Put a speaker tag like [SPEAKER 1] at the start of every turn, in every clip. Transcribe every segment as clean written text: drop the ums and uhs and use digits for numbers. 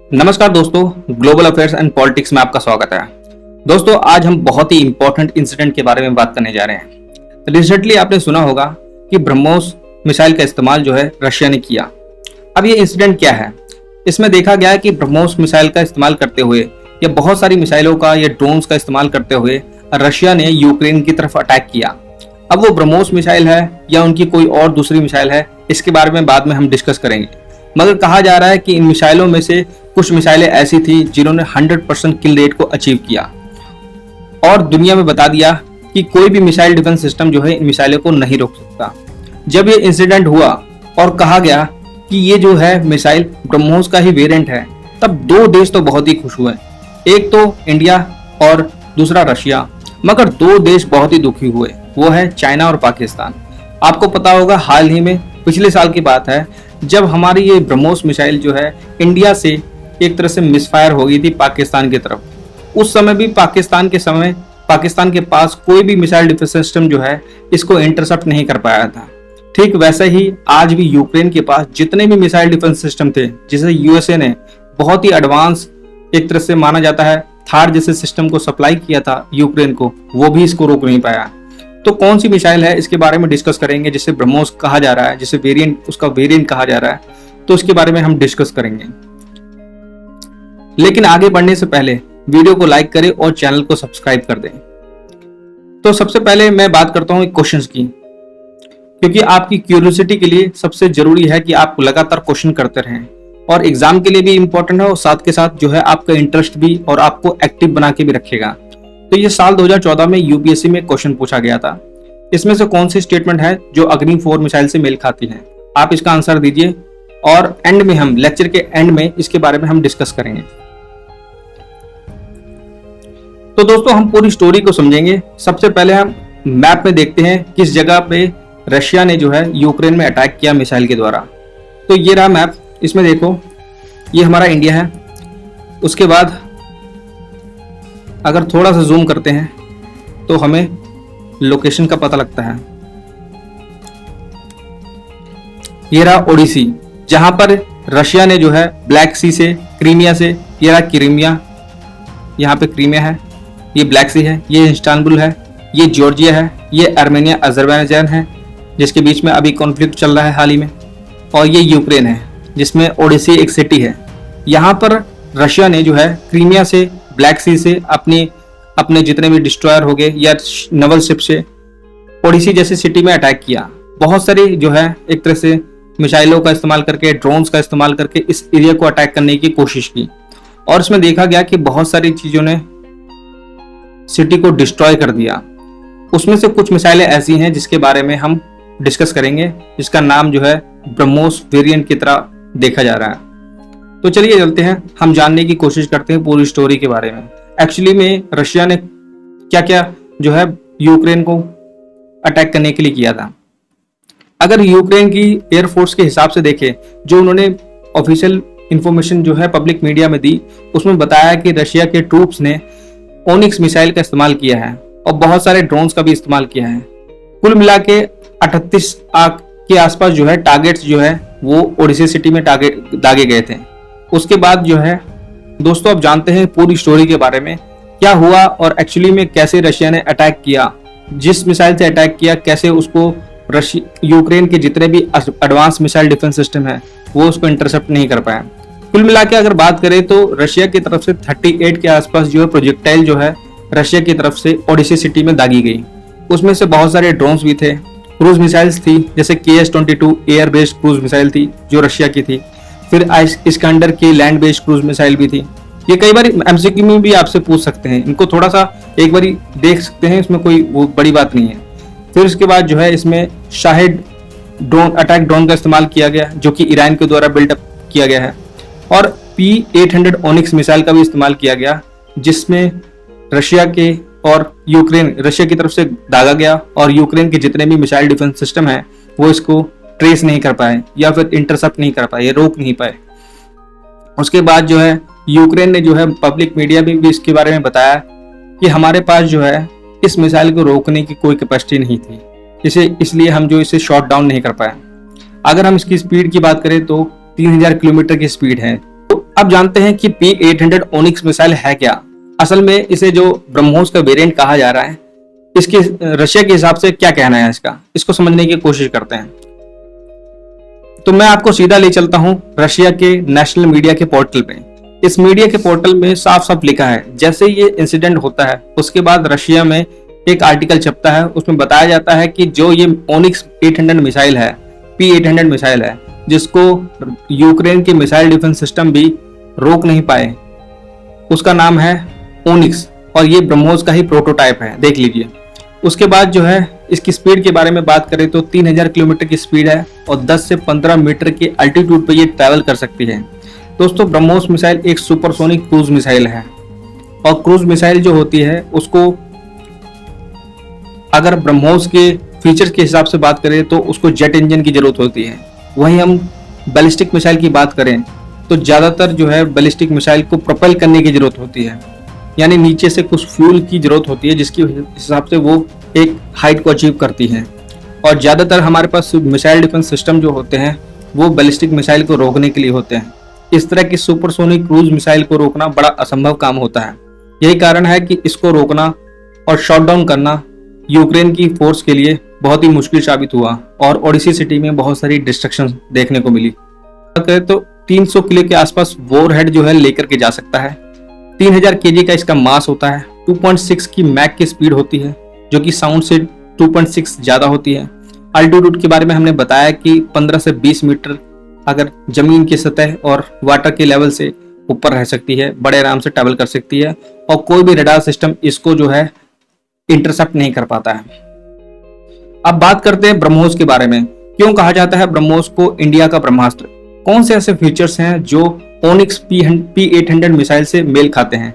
[SPEAKER 1] नमस्कार दोस्तों, global affairs and politics में आपका स्वागत है। दोस्तों, आज हम बहुत ही इंपॉर्टेंट इंसिडेंट के बारे में बात करने जा रहे हैं। रिसेंटली आपने सुना होगा कि ब्रह्मोस मिसाइल का इस्तेमाल जो है रशिया ने किया। अब ये इंसिडेंट क्या है? इसमें देखा गया है कि ब्रह्मोस मिसाइल का इस्तेमाल करते हुए या बहुत सारी मिसाइलों का या ड्रोन्स का इस्तेमाल करते हुए रशिया ने यूक्रेन की तरफ अटैक किया। अब वो ब्रह्मोस मिसाइल है या उनकी कोई और दूसरी मिसाइल है, इसके बारे में बाद में हम डिस्कस करेंगे। मगर कहा जा रहा है कि इन मिसाइलों में से कुछ मिसाइलें ऐसी थी जिन्होंने 100% किल रेट को अचीव किया और दुनिया में बता दिया कि कोई भी मिसाइल डिफेंस सिस्टम जो है इन मिसाइलों को नहीं रोक सकता। जब ये इंसिडेंट हुआ और कहा गया कि ये जो है मिसाइल ब्रह्मोस का ही वेरिएंट है, तब दो देश तो बहुत ही खुश हुए। एक तो इंडिया और दूसरा रशिया, मगर दो देश बहुत ही दुखी हुए, वो है चाइना और पाकिस्तान। आपको पता होगा हाल ही में पिछले साल की बात है जब हमारी ये ब्रह्मोस मिसाइल जो है इंडिया से एक तरह से मिसफायर हो गई थी पाकिस्तान की तरफ। उस समय भी पाकिस्तान के पास कोई भी मिसाइल डिफेंस सिस्टम जो है इसको इंटरसेप्ट नहीं कर पाया था। ठीक वैसे ही आज भी यूक्रेन के पास जितने भी मिसाइल डिफेंस सिस्टम थे, जिसे यूएसए ने बहुत ही एडवांस एक तरह से माना जाता है थार जैसे सिस्टम को सप्लाई किया था यूक्रेन को, वो भी इसको रोक नहीं पाया। तो कौन सी मिसाइल है इसके बारे में डिस्कस करेंगे, जिसे ब्रह्मोस कहा जा रहा है, जिसे उसका वेरिएंट कहा जा रहा है, तो इसके बारे में हम डिस्कस करेंगे। लेकिन आगे बढ़ने से पहले वीडियो को लाइक करें और चैनल को सब्सक्राइब कर दें। तो सबसे पहले मैं बात करता हूं क्वेश्चंस की, क्योंकि आपकी क्यूरियोसिटी के लिए सबसे जरूरी है कि आप लगातार क्वेश्चन करते रहें और एग्जाम के लिए भी इंपॉर्टेंट है और साथ के साथ जो है आपका इंटरेस्ट भी और आपको एक्टिव बना के भी रखेगा। तो ये साल 2014 में यूपीएससी में क्वेश्चन पूछा गया था। इसमें से कौन सी स्टेटमेंट है जो अग्नि 4 मिसाइल से मेल खाती है? आप इसका आंसर दीजिए और एंड में हम लेक्चर के एंड में इसके बारे में हम डिस्कस करेंगे। तो दोस्तों, हम पूरी स्टोरी को समझेंगे। सबसे पहले हम मैप में देखते हैं किस जगह पे रशिया ने जो है यूक्रेन में अटैक किया मिसाइल के द्वारा। तो ये रहा मैप, इसमें देखो ये हमारा इंडिया है। उसके बाद अगर थोड़ा सा जूम करते हैं तो हमें लोकेशन का पता लगता है। ये रहा ओडिसी, जहां पर रशिया ने जो है ब्लैक सी से क्रीमिया से, ये रहा क्रीमिया, यहाँ पे क्रीमिया है, ये ब्लैक सी है, ये इस्तांबुल है, ये जॉर्जिया है, ये आर्मेनिया अजरबैजान है जिसके बीच में अभी कॉन्फ्लिक्ट चल रहा है हाल ही में, और ये यूक्रेन है जिसमें ओडिसी एक सिटी है। यहाँ पर रशिया ने जो है क्रीमिया से, ब्लैक सी से अपने जितने भी डिस्ट्रॉयर हो गए या नवल शिप से ओडिसी जैसी सिटी में अटैक किया। बहुत सारी जो है एक तरह से मिसाइलों का इस्तेमाल करके, ड्रोन्स का इस्तेमाल करके इस एरिया को अटैक करने की कोशिश की और इसमें देखा गया कि बहुत सारी चीजों ने सिटी को डिस्ट्रॉय कर दिया। उसमें से कुछ मिसाइलें ऐसी हैं जिसके बारे में हम डिस्कस करेंगे, जिसका नाम जो है ब्रह्मोस वेरिएंट की तरह देखा जा रहा है। तो चलिए चलते हैं, हम जानने की कोशिश करते हैं पूरी स्टोरी के बारे में। एक्चुअली में रशिया ने क्या क्या जो है यूक्रेन को अटैक करने के लिए किया था। अगर यूक्रेन की एयरफोर्स के हिसाब से देखें, जो उन्होंने ऑफिशियल इंफॉर्मेशन जो है पब्लिक मीडिया में दी, उसमें बताया कि रशिया के ट्रूप्स ने ओनिक्स मिसाइल का इस्तेमाल किया है और बहुत सारे ड्रोन्स का भी इस्तेमाल किया है। कुल मिला के 38 के आसपास जो है टारगेट्स जो है वो ओडिसी सिटी में दागे गए थे। उसके बाद जो है दोस्तों, अब जानते हैं पूरी स्टोरी के बारे में, क्या हुआ और एक्चुअली में कैसे रशिया ने अटैक किया, जिस मिसाइल से अटैक किया कैसे उसको यूक्रेन के जितने भी एडवांस मिसाइल डिफेंस सिस्टम है वो उसको इंटरसेप्ट नहीं कर पाया। कुल मिला के अगर बात करें तो रशिया की तरफ से 38 के आसपास जो है प्रोजेक्टाइल जो है रशिया की तरफ से ओडिसी सिटी में दागी गई। उसमें से बहुत सारे ड्रोन्स भी थे, क्रूज मिसाइल्स थी, जैसे KS-22 air based cruise missile थी जो रशिया की थी। फिर इस्कंडर की लैंड बेस्ड क्रूज मिसाइल भी थी। ये कई बार एमसीक्यू में भी आपसे पूछ सकते हैं, इनको थोड़ा सा एक बार देख सकते हैं, इसमें कोई वो बड़ी बात नहीं है। फिर उसके बाद जो है इसमें शाहिद अटैक ड्रोन का इस्तेमाल किया गया जो कि ईरान के द्वारा बिल्डअप किया गया है, और P-800 ओनिक्स मिसाइल का भी इस्तेमाल किया गया जिसमें रशिया की तरफ से दागा गया और यूक्रेन के जितने भी मिसाइल डिफेंस सिस्टम है वो इसको ट्रेस नहीं कर पाए या फिर इंटरसेप्ट नहीं कर पाए, ये रोक नहीं पाए। उसके बाद जो है यूक्रेन ने जो है पब्लिक मीडिया में भी इसके बारे में बताया कि हमारे पास जो है इस मिसाइल को रोकने की कोई कैपेसिटी नहीं थी, इसलिए हम जो इसे शॉट डाउन नहीं कर पाए। अगर हम इसकी स्पीड की बात करें तो 3000 किलोमीटर की स्पीड है तो अब जानते हैं कि P-800 ओनिक्स मिसाइल है क्या। असल में इसे जो ब्रह्मोस का वेरिएंट कहा जा रहा है, इसके रशिया के हिसाब से क्या कहना है इसका, इसको समझने की कोशिश करते हैं। तो मैं आपको सीधा ले चलता हूं रशिया के नेशनल मीडिया के पोर्टल पे। इस मीडिया के पोर्टल में साफ साफ लिखा है, जैसे ये इंसिडेंट होता है उसके बाद रशिया में एक आर्टिकल छपता है, उसमें बताया जाता है कि जो ये ओनिक्स 800 मिसाइल है, P-800 मिसाइल है, जिसको यूक्रेन के मिसाइल डिफेंस सिस्टम भी रोक नहीं पाए, उसका नाम है ओनिक्स और ये ब्रह्मोस का ही प्रोटोटाइप है, देख लीजिए। उसके बाद जो है इसकी स्पीड के बारे में बात करें तो 3000 किलोमीटर की स्पीड है और 10 से 15 मीटर के अल्टीट्यूड पे ये ट्रैवल कर सकती है। दोस्तों, ब्रह्मोस मिसाइल एक सुपरसोनिक क्रूज मिसाइल है और क्रूज मिसाइल जो होती है उसको अगर ब्रह्मोस के फीचर्स के हिसाब से बात करें तो उसको जेट इंजन की जरूरत होती है। वहीं हम बैलिस्टिक मिसाइल की बात करें तो ज्यादातर जो है बैलिस्टिक मिसाइल को प्रोपेल करने की जरूरत होती है, यानी नीचे से कुछ फ्यूल की जरूरत होती है जिसकी हिसाब से वो एक हाइट को अचीव करती है। और ज्यादातर हमारे पास मिसाइल डिफेंस सिस्टम जो होते हैं वो बैलिस्टिक मिसाइल को रोकने के लिए होते हैं। इस तरह की सुपरसोनिक क्रूज मिसाइल को रोकना बड़ा असंभव काम होता है। यही कारण है कि इसको रोकना और शॉट डाउन करना यूक्रेन की फोर्स के लिए बहुत ही मुश्किल साबित हुआ और ओडिसी सिटी में बहुत सारी डिस्ट्रक्शन देखने को मिली। तो 300 किलो के आसपास वॉर हेड जो है लेकर के जा सकता है। 3000 केजी का इसका मास होता है। 2.6 की मैक की स्पीड होती है जो कि साउंड से 2.6 ज्यादा होती है। अल्टीट्यूड के बारे में हमने बताया कि 15 से 20 मीटर अगर जमीन की सतह और वाटर के लेवल से ऊपर रह सकती है, बड़े आराम से ट्रैवल कर सकती है और कोई भी रडार सिस्टम इसको जो है इंटरसेप्ट नहीं कर पाता है। अब बात करते हैं ब्रह्मोस के बारे में। क्यों कहा जाता है ब्रह्मोस को इंडिया का ब्रह्मास्त्र? कौन से ऐसे फीचर्स हैं जो ओनिक्स P-800 मिसाइल से मेल खाते हैं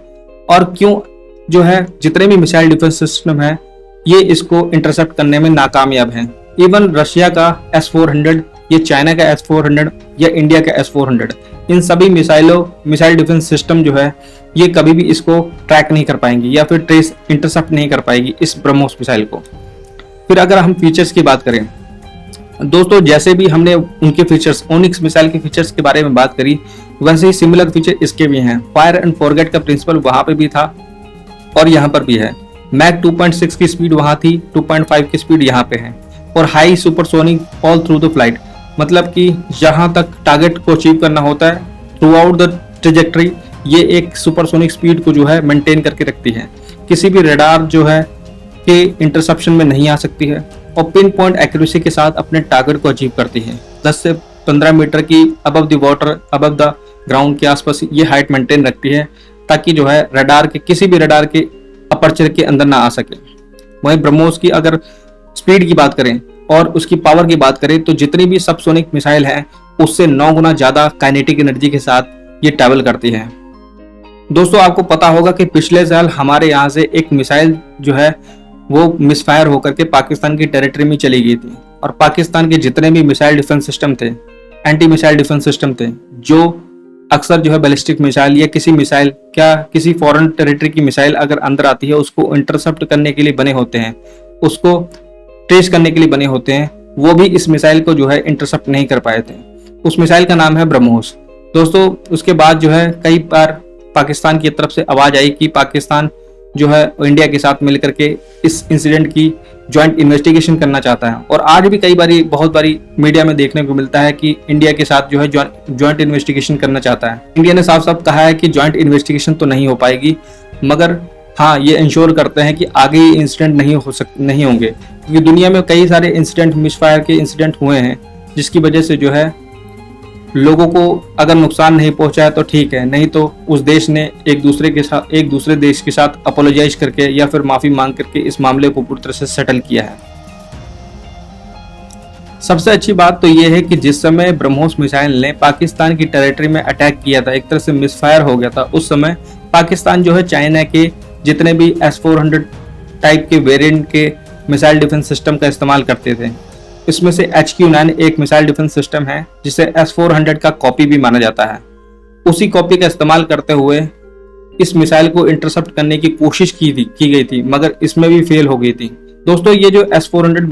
[SPEAKER 1] और क्यों जो है जितने भी मिसाइल डिफेंस सिस्टम है ये इसको इंटरसेप्ट करने में नाकामयाब हैं। इवन रशिया का S-400, ये चाइना का S-400 या इंडिया का S-400, इन सभी मिसाइल डिफेंस सिस्टम जो है ये कभी भी इसको ट्रैक नहीं कर पाएंगी या फिर ट्रेस इंटरसेप्ट नहीं कर पाएगी इस ब्रह्मोस मिसाइल को। फिर अगर हम फीचर्स की बात करें दोस्तों, जैसे भी हमने उनके फीचर्स ओनिक्स मिसाइल के फीचर्स के बारे में बात करी, वैसे ही सिमिलर फीचर इसके भी हैं। फायर एंड फॉरगेट का प्रिंसिपल वहां पे भी था और यहाँ पर भी है। मैक 2.6 की स्पीड वहां थी, 2.5 की स्पीड यहाँ पे है और high supersonic all through the flight, मतलब कि जहां तक टारगेट को अचीव करना होता है थ्रू आउट द ट्रेजेक्टरी ये एक सुपरसोनिक स्पीड को जो है मेंटेन करके रखती है। किसी भी रडार जो है के इंटरसेप्शन में नहीं आ सकती है और पिन पॉइंट एक्यूरेसी के साथ अपने टारगेट को अचीव करती है। 10 से 15 मीटर की above the water, above the ground के आसपास ये हाइट मेंटेन रखती है ताकि जो है रडार के किसी भी रडार के अपर्चर के अंदर ना आ सके। वहीं ब्रह्मोस की अगर स्पीड की बात करें और उसकी पावर की बात करें तो जितनी भी सबसोनिक मिसाइल है उससे 9 गुना ज्यादा काइनेटिक एनर्जी के साथ ये ट्रैवल करती है। दोस्तों, आपको पता होगा कि पिछले साल हमारे यहाँ से एक मिसाइल जो है वो मिसफायर होकर के पाकिस्तान की टेरिटरी में चली गई थी और पाकिस्तान के जितने भी मिसाइल डिफेंस सिस्टम थे, एंटी मिसाइल डिफेंस सिस्टम थे, जो अक्सर जो है बैलिस्टिक मिसाइल या किसी मिसाइल क्या किसी फॉरेन टेरिटरी की मिसाइल अगर अंदर आती है उसको इंटरसेप्ट करने के लिए बने होते हैं, उसको ट्रेस करने के लिए बने होते हैं, वो भी इस मिसाइल को जो है इंटरसेप्ट नहीं कर पाए थे। उस मिसाइल का नाम है ब्रह्मोस। दोस्तों, उसके बाद जो है कई बार पाकिस्तान की तरफ से आवाज आई कि पाकिस्तान जो है इंडिया के साथ मिलकर के इस इंसिडेंट की ज्वाइंट इन्वेस्टिगेशन करना चाहता है और आज भी कई बारी बहुत बारी मीडिया में देखने को मिलता है कि इंडिया के साथ जो है ज्वाइंट इन्वेस्टिगेशन करना चाहता है। इंडिया ने साफ साफ कहा है कि ज्वाइंट इन्वेस्टिगेशन तो नहीं हो पाएगी, मगर हाँ ये इंश्योर करते हैं कि आगे ये इंसिडेंट नहीं होंगे, क्योंकि दुनिया में कई सारे इंसिडेंट मिसफायर के इंसिडेंट हुए हैं जिसकी वजह से जो है लोगों को अगर नुकसान नहीं पहुंचा है तो ठीक है, नहीं तो उस देश ने एक दूसरे देश के साथ अपोलोजाइज करके या फिर माफी मांग करके इस मामले को पूरी तरह से सेटल किया है। सबसे अच्छी बात तो यह है कि जिस समय ब्रह्मोस मिसाइल ने पाकिस्तान की टेरिटरी में अटैक किया था, एक तरह से मिसफायर हो गया था, उस समय पाकिस्तान जो है चाइना के जितने भी S-400 टाइप के वेरिएंट के मिसाइल डिफेंस सिस्टम का इस्तेमाल करते थे। इसमें से HQ-9 एक मिसाइल डिफेंस सिस्टम है जिसे S-400 का कॉपी भी माना जाता है। उसी कॉपी का इस्तेमाल करते हुए इस मिसाइल को इंटरसेप्ट करने की कोशिश की गई थी, मगर इसमें भी फेल हो गई थी। दोस्तों, ये जो S-400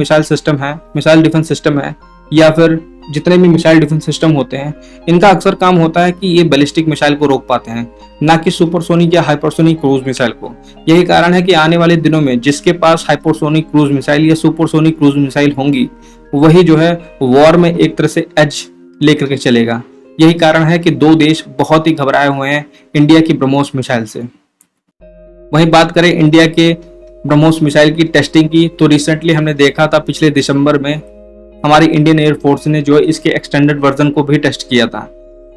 [SPEAKER 1] मिसाइल डिफेंस सिस्टम है या फिर जितने भी मिसाइल डिफेंस सिस्टम होते हैं, इनका अक्सर काम होता है कि ये बैलिस्टिक मिसाइल को रोक पाते हैं, ना कि सुपरसोनिक या हाइपरसोनिक क्रूज मिसाइल को। यही कारण है कि आने वाले दिनों में जिसके पास हाइपरसोनिक क्रूज मिसाइल या सुपरसोनिक क्रूज मिसाइल होंगी, वही जो है वॉर में एक तरह से एज लेकर के चलेगा। यही कारण है कि दो देश बहुत ही घबराए हुए हैं इंडिया की ब्रह्मोस मिसाइल से। वहीं बात करें इंडिया के ब्रह्मोस मिसाइल की टेस्टिंग की, तो रिसेंटली हमने देखा था पिछले दिसंबर में हमारी इंडियन एयरफोर्स ने जो है इसके एक्सटेंडेड वर्जन को भी टेस्ट किया था,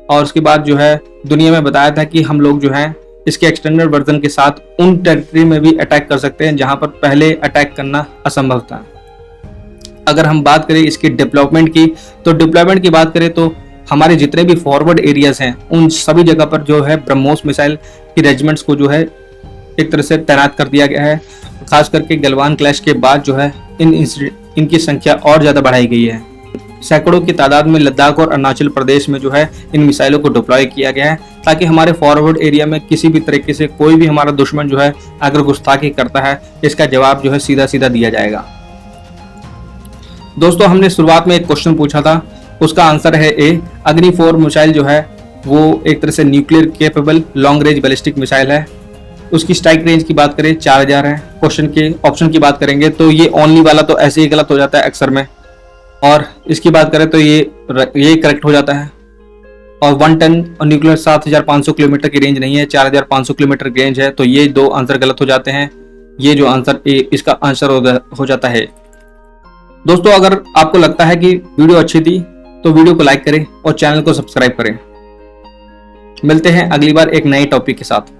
[SPEAKER 1] और उसके बाद जो है दुनिया में बताया था कि हम लोग जो है इसके एक्सटेंडेड वर्जन के साथ उन टेरिटरी में भी अटैक कर सकते हैं जहां पर पहले अटैक करना असंभव था। अगर हम बात करें इसकी डेवलपमेंट की, तो डेवलपमेंट की बात करें तो हमारे जितने भी फॉरवर्ड एरियाज हैं उन सभी जगह पर जो है ब्रह्मोस मिसाइल की रेजिमेंट्स को जो है एक तरह से तैनात कर दिया गया है। खास करके गलवान क्लैश के बाद जो है इनकी संख्या और ज्यादा बढ़ाई गई है। सैकड़ों की तादाद में लद्दाख और अरुणाचल प्रदेश में जो है इन मिसाइलों को डिप्लॉय किया गया है, ताकि हमारे फॉरवर्ड एरिया में किसी भी तरीके से कोई भी हमारा दुश्मन जो है अगर गुस्ताखी करता है, इसका जवाब जो है सीधा सीधा दिया जाएगा। दोस्तों, हमने शुरुआत में एक क्वेश्चन पूछा था, उसका आंसर है ए। अग्नि 4 मिसाइल जो है वो एक तरह से nuclear capable long range ballistic missile है। उसकी स्ट्राइक रेंज की बात करें 4000 है। क्वेश्चन के ऑप्शन की बात करेंगे तो ये ओनली वाला तो ऐसे ही गलत हो जाता है अक्सर में, और इसकी बात करें तो ये करेक्ट हो जाता है। और 1 टन और न्यूक्लियर 7500 किलोमीटर की रेंज नहीं है, 4500 किलोमीटर की रेंज है, तो ये दो आंसर गलत हो जाते हैं। ये जो आंसर ए इसका आंसर हो जाता है। दोस्तों, अगर आपको लगता है कि वीडियो अच्छी थी तो वीडियो को लाइक करें और चैनल को सब्सक्राइब करें। मिलते हैं अगली बार एक नए टॉपिक के साथ।